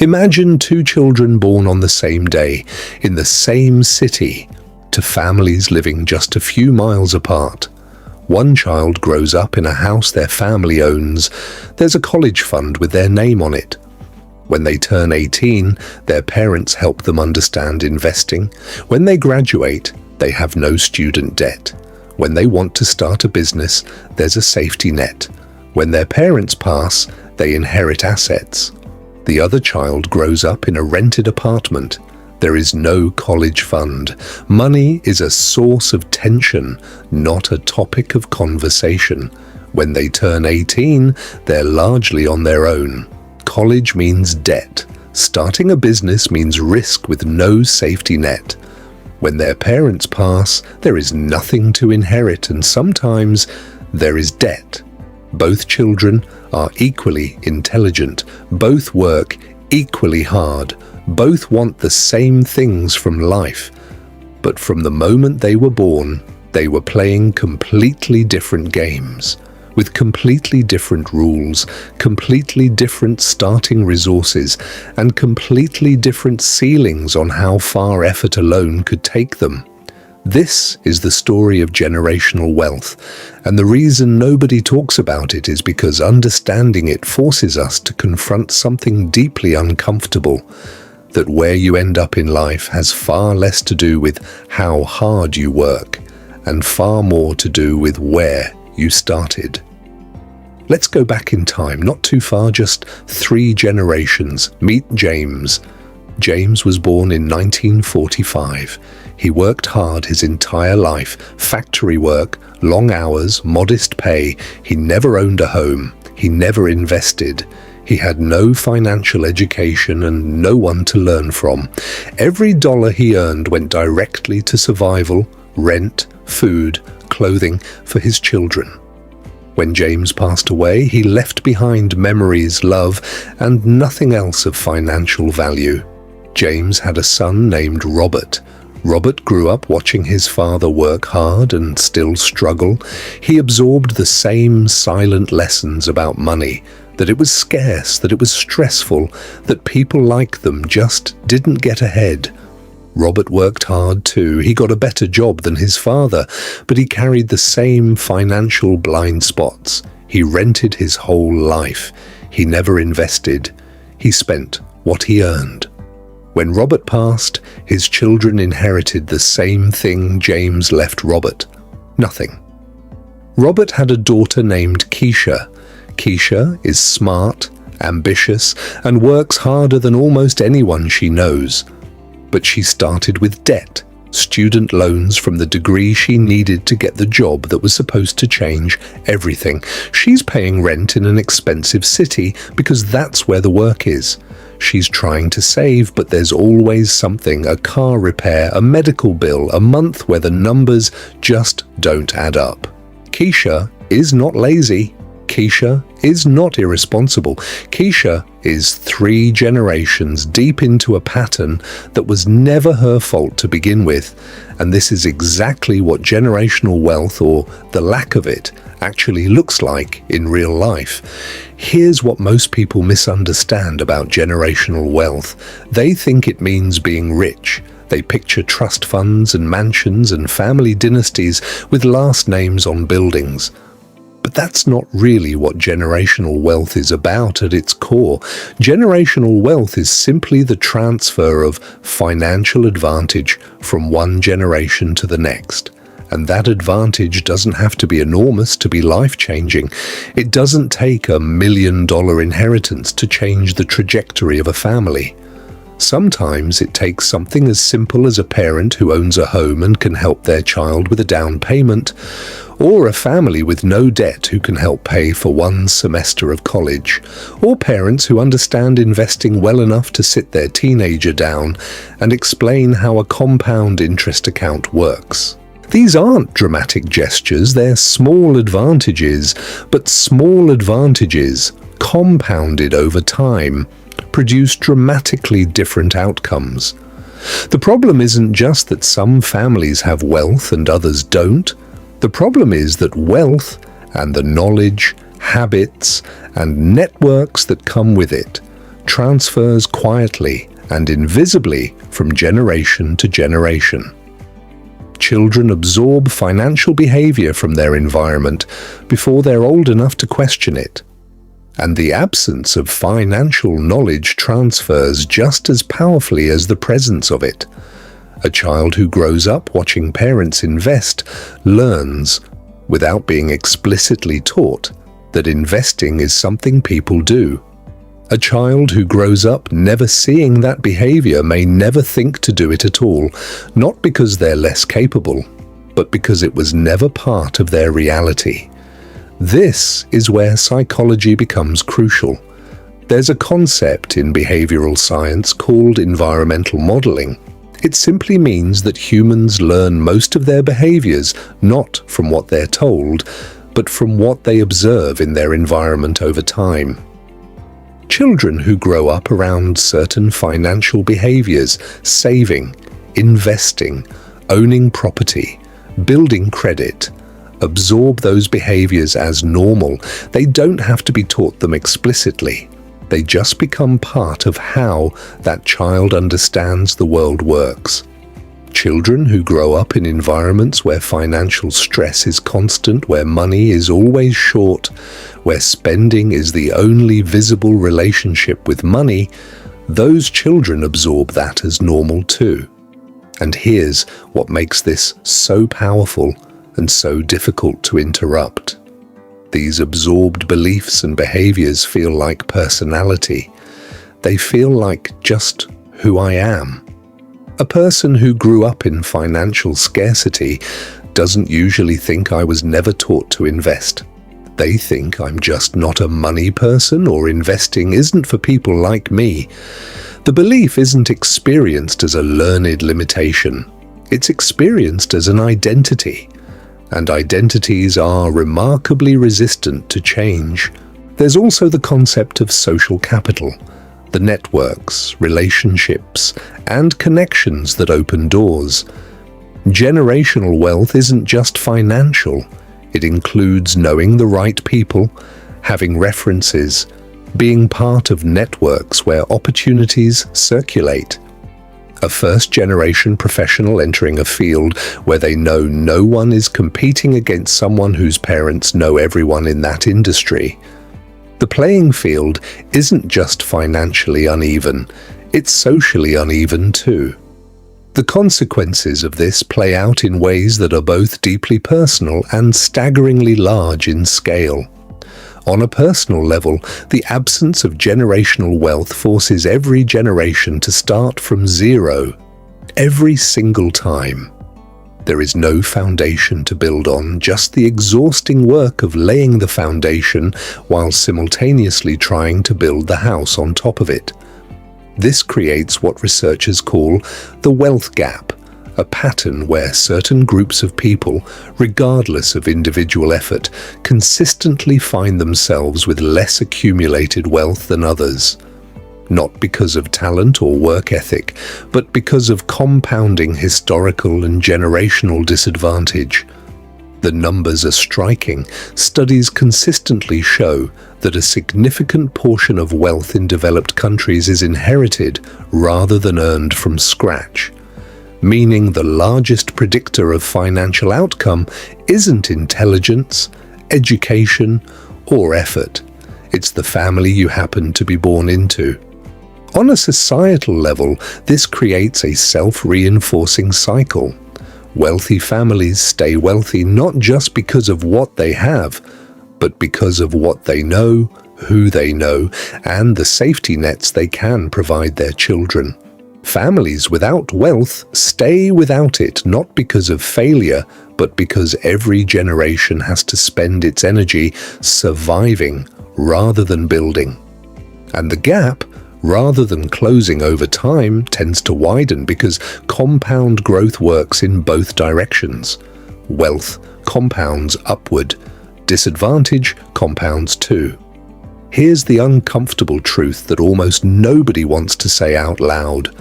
Imagine two children born on the same day, in the same city, to families living just a few miles apart. One child grows up in a house their family owns. There's a college fund with their name on it. When they turn 18, their parents help them understand investing. When they graduate, they have no student debt. When they want to start a business, there's a safety net. When their parents pass, they inherit assets. The other child grows up in a rented apartment. There is no college fund. Money is a source of tension, not a topic of conversation. When they turn 18, they're largely on their own. College means debt. Starting a business means risk with no safety net. When their parents pass, there is nothing to inherit, and sometimes there is debt. Both children are equally intelligent. Both work equally hard. Both want the same things from life. But from the moment they were born, they were playing completely different games, with completely different rules, completely different starting resources, and completely different ceilings on how far effort alone could take them. This is the story of generational wealth, and the reason nobody talks about it is because understanding it forces us to confront something deeply uncomfortable, that where you end up in life has far less to do with how hard you work, and far more to do with where you started. Let's go back in time, not too far, just 3 generations. Meet James. James was born in 1945. He worked hard his entire life, factory work, long hours, modest pay. He never owned a home. He never invested. He had no financial education and no one to learn from. Every dollar he earned went directly to survival, rent, food, clothing for his children. When James passed away, he left behind memories, love, and nothing else of financial value. James had a son named Robert. Robert grew up watching his father work hard and still struggle. He absorbed the same silent lessons about money, that it was scarce, that it was stressful, that people like them just didn't get ahead. Robert worked hard too. He got a better job than his father, but he carried the same financial blind spots. He rented his whole life. He never invested. He spent what he earned. When Robert passed, his children inherited the same thing James left Robert: nothing. Robert had a daughter named Keisha. Keisha is smart, ambitious, and works harder than almost anyone she knows. But she started with debt, student loans from the degree she needed to get the job that was supposed to change everything. She's paying rent in an expensive city because that's where the work is. She's trying to save, but there's always something, a car repair, a medical bill, a month where the numbers just don't add up. Keisha is not lazy. Keisha is not irresponsible. Keisha is 3 generations deep into a pattern that was never her fault to begin with, and this is exactly what generational wealth, or the lack of it, actually looks like in real life. Here's what most people misunderstand about generational wealth. They think it means being rich. They picture trust funds and mansions and family dynasties with last names on buildings. But that's not really what generational wealth is about at its core. Generational wealth is simply the transfer of financial advantage from one generation to the next. And that advantage doesn't have to be enormous to be life-changing. It doesn't take $1 million inheritance to change the trajectory of a family. Sometimes it takes something as simple as a parent who owns a home and can help their child with a down payment, or a family with no debt who can help pay for 1 semester of college, or parents who understand investing well enough to sit their teenager down and explain how a compound interest account works. These aren't dramatic gestures, they're small advantages, but small advantages, compounded over time, produce dramatically different outcomes. The problem isn't just that some families have wealth and others don't. The problem is that wealth and the knowledge, habits, and networks that come with it transfers quietly and invisibly from generation to generation. Children absorb financial behavior from their environment before they're old enough to question it. And the absence of financial knowledge transfers just as powerfully as the presence of it. A child who grows up watching parents invest learns, without being explicitly taught, that investing is something people do. A child who grows up never seeing that behavior may never think to do it at all, not because they're less capable, but because it was never part of their reality. This is where psychology becomes crucial. There's a concept in behavioral science called environmental modeling. It simply means that humans learn most of their behaviors not from what they're told, but from what they observe in their environment over time. Children who grow up around certain financial behaviors, saving, investing, owning property, building credit, absorb those behaviors as normal. They don't have to be taught them explicitly. They just become part of how that child understands the world works. Children who grow up in environments where financial stress is constant, where money is always short, where spending is the only visible relationship with money, those children absorb that as normal too. And here's what makes this so powerful and so difficult to interrupt. These absorbed beliefs and behaviors feel like personality. They feel like just who I am. A person who grew up in financial scarcity doesn't usually think I was never taught to invest. They think I'm just not a money person, or investing isn't for people like me. The belief isn't experienced as a learned limitation. It's experienced as an identity. And identities are remarkably resistant to change. There's also the concept of social capital. The networks, relationships, and connections that open doors. Generational wealth isn't just financial. It includes knowing the right people, having references, being part of networks where opportunities circulate. A first-generation professional entering a field where they know no one is competing against someone whose parents know everyone in that industry. The playing field isn't just financially uneven, it's socially uneven too. The consequences of this play out in ways that are both deeply personal and staggeringly large in scale. On a personal level, the absence of generational wealth forces every generation to start from zero, every single time. There is no foundation to build on, just the exhausting work of laying the foundation while simultaneously trying to build the house on top of it. This creates what researchers call the wealth gap, a pattern where certain groups of people, regardless of individual effort, consistently find themselves with less accumulated wealth than others. Not because of talent or work ethic, but because of compounding historical and generational disadvantage. The numbers are striking. Studies consistently show that a significant portion of wealth in developed countries is inherited rather than earned from scratch. Meaning the largest predictor of financial outcome isn't intelligence, education, or effort. It's the family you happen to be born into. On a societal level, this creates a self-reinforcing cycle. Wealthy families stay wealthy not just because of what they have, but because of what they know, who they know, and the safety nets they can provide their children. Families without wealth stay without it not because of failure, but because every generation has to spend its energy surviving rather than building. And the gap, rather than closing over time, tends to widen because compound growth works in both directions. Wealth compounds upward, disadvantage compounds too. Here's the uncomfortable truth that almost nobody wants to say out loud.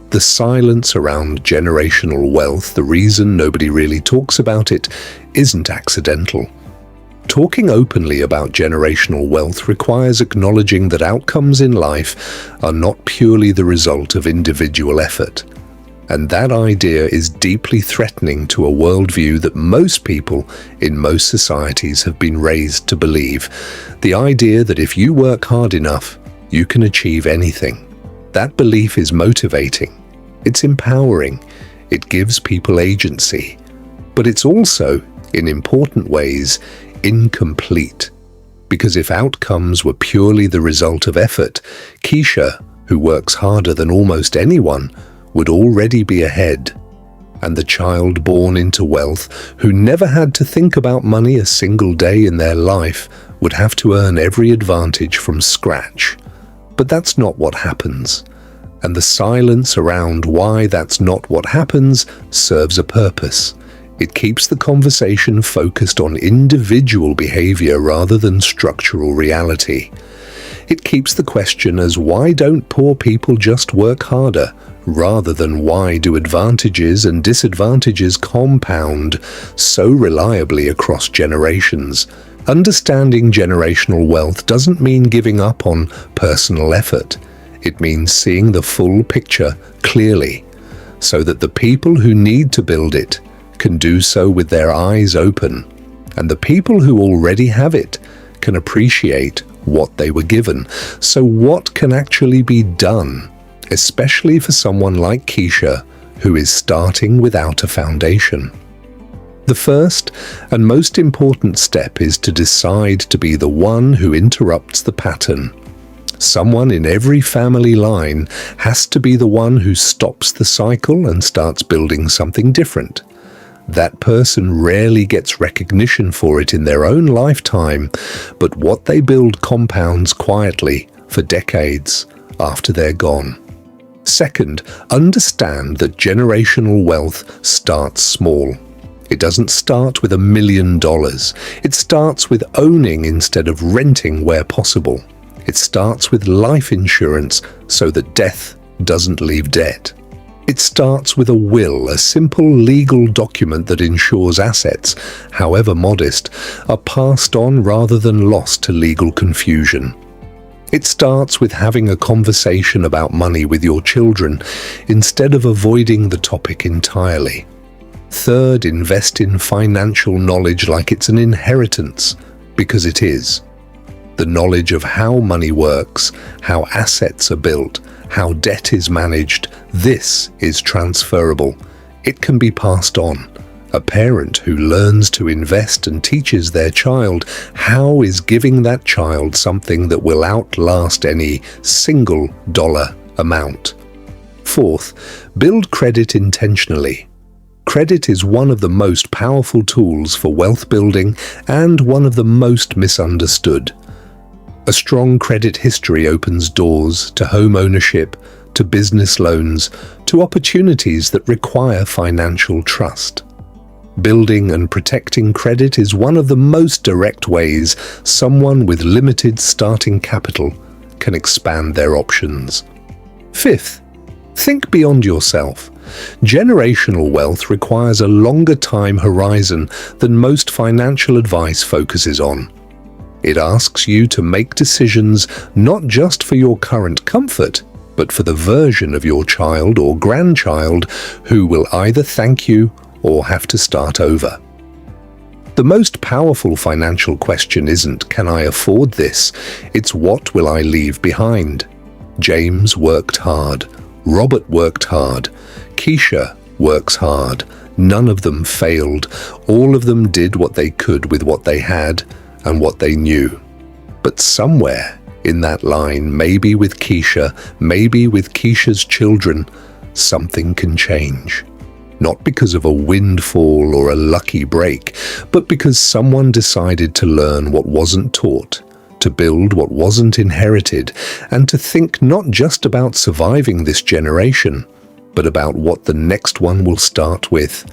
The silence around generational wealth, the reason nobody really talks about it, isn't accidental. Talking openly about generational wealth requires acknowledging that outcomes in life are not purely the result of individual effort. And that idea is deeply threatening to a worldview that most people in most societies have been raised to believe. The idea that if you work hard enough, you can achieve anything. That belief is motivating. It's empowering. It gives people agency. But it's also, in important ways, incomplete. Because if outcomes were purely the result of effort, Keisha, who works harder than almost anyone, would already be ahead. And the child born into wealth, who never had to think about money a single day in their life, would have to earn every advantage from scratch. But that's not what happens. And the silence around why that's not what happens serves a purpose. It keeps the conversation focused on individual behavior rather than structural reality. It keeps the question as why don't poor people just work harder, rather than why do advantages and disadvantages compound so reliably across generations. Understanding generational wealth doesn't mean giving up on personal effort. It means seeing the full picture clearly, so that the people who need to build it can do so with their eyes open, and the people who already have it can appreciate what they were given. So what can actually be done, especially for someone like Keisha, who is starting without a foundation? The first and most important step is to decide to be the one who interrupts the pattern. Someone in every family line has to be the one who stops the cycle and starts building something different. That person rarely gets recognition for it in their own lifetime, but what they build compounds quietly for decades after they're gone. Second, understand that generational wealth starts small. It doesn't start with $1 million. It starts with owning instead of renting where possible. It starts with life insurance so that death doesn't leave debt. It starts with a will, a simple legal document that ensures assets, however modest, are passed on rather than lost to legal confusion. It starts with having a conversation about money with your children instead of avoiding the topic entirely. Third, invest in financial knowledge like it's an inheritance, because it is. The knowledge of how money works, how assets are built, how debt is managed, this is transferable. It can be passed on. A parent who learns to invest and teaches their child how is giving that child something that will outlast any single dollar amount. Fourth, build credit intentionally. Credit is one of the most powerful tools for wealth building and one of the most misunderstood. A strong credit history opens doors to home ownership, to business loans, to opportunities that require financial trust. Building and protecting credit is one of the most direct ways someone with limited starting capital can expand their options. Fifth, think beyond yourself. Generational wealth requires a longer time horizon than most financial advice focuses on. It asks you to make decisions not just for your current comfort, but for the version of your child or grandchild who will either thank you or have to start over. The most powerful financial question isn't, can I afford this? It's, what will I leave behind? James worked hard. Robert worked hard. Keisha works hard. None of them failed. All of them did what they could with what they had and what they knew. But somewhere in that line, maybe with Keisha, maybe with Keisha's children, something can change. Not because of a windfall or a lucky break, but because someone decided to learn what wasn't taught, to build what wasn't inherited, and to think not just about surviving this generation, but about what the next one will start with.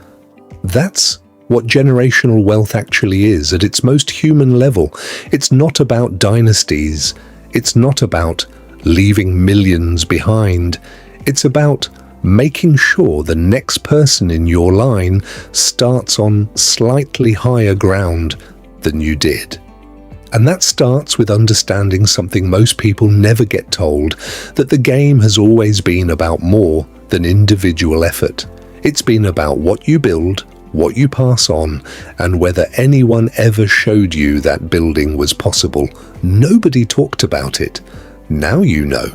That's what generational wealth actually is at its most human level. It's not about dynasties. It's not about leaving millions behind. It's about making sure the next person in your line starts on slightly higher ground than you did. And that starts with understanding something most people never get told, that the game has always been about more than individual effort. It's been about what you build, what you pass on, and whether anyone ever showed you that building was possible. Nobody talked about it. Now you know.